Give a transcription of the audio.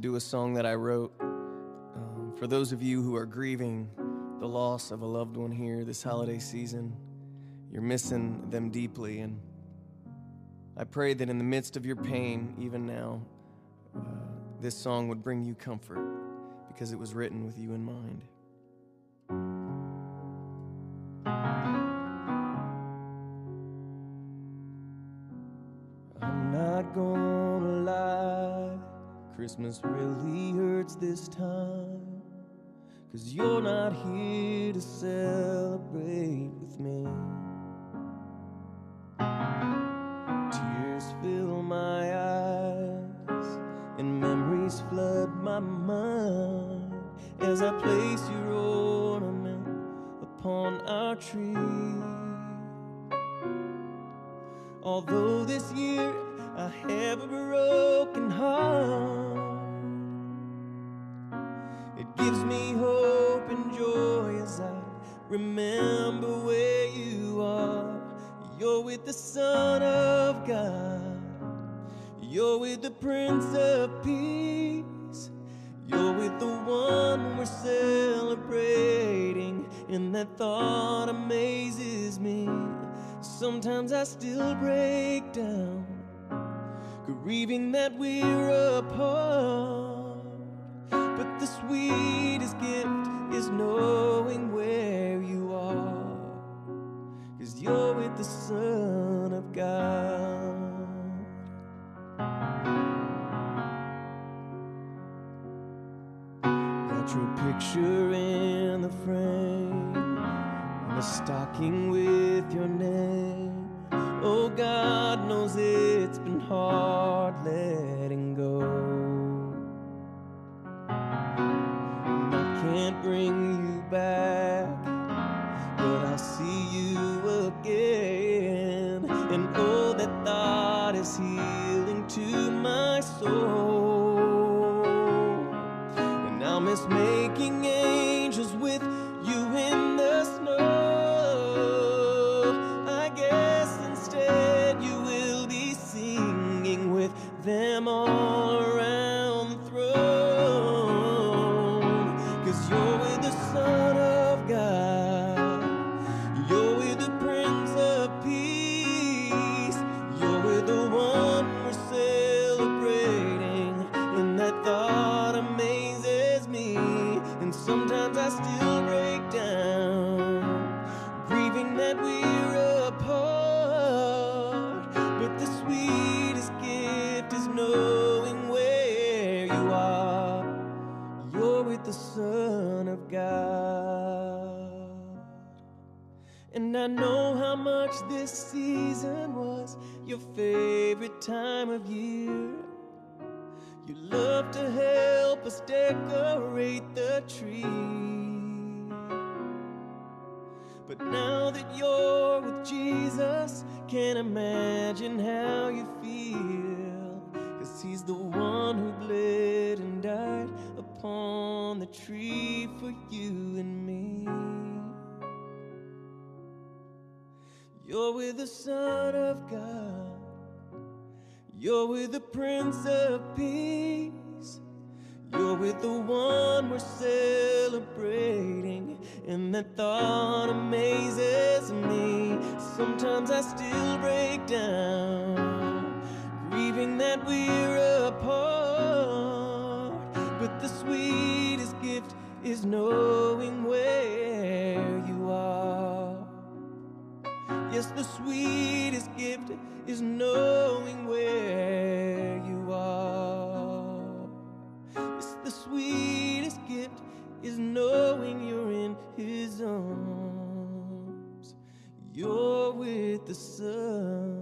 do a song that I wrote for those of you who are grieving the loss of a loved one here this holiday season. You're missing them deeply, and I pray that in the midst of your pain, even now, this song would bring you comfort because it was written with you in mind. I'm not gonna lie, Christmas really hurts this time, 'cause you're not here to celebrate with me. Tears fill my eyes and memories flood my mind as I place your ornament upon our tree. Although this year I have a broken heart, it gives me hope and joy as I remember where you are. You're with the Son of God, you're with the Prince of Peace, you're with the one we're celebrating, and that thought amazes me. Sometimes I still break down, grieving that we're apart, but the sweetest gift is knowing where you are, 'cause you're with the Son of God. Got your picture in the frame, and a stocking with your name. Oh, God knows it's been hard letting go, and I can't bring you back, but I'll see you again. And oh, that thought is healing to my soul. And I'll miss making angels with you in the snow. I guess instead you will be singing with them all around the throne. 'Cause you're with the Son of God, you're with the Prince of Peace, you're with the one we're celebrating, and that thought amazes me. And sometimes I still break down, grieving that we're apart, but the sweetest gift is knowing where you are. You're with the Son of God. And I know how much this season was your favorite time of year. You love to help us decorate the tree. But now that you're with Jesus, can't imagine how you feel, 'cause he's the one who bled and died upon the tree for you and me. You're with the Son of God, you're with the Prince of Peace, you're with the one we're celebrating, and that thought amazes me. Sometimes I still break down, grieving that we're apart, but the sweetest gift is knowing where you are. Yes, the sweetest gift is knowing where you are. Yes, the sweetest gift is knowing you're in his arms. You're with the Son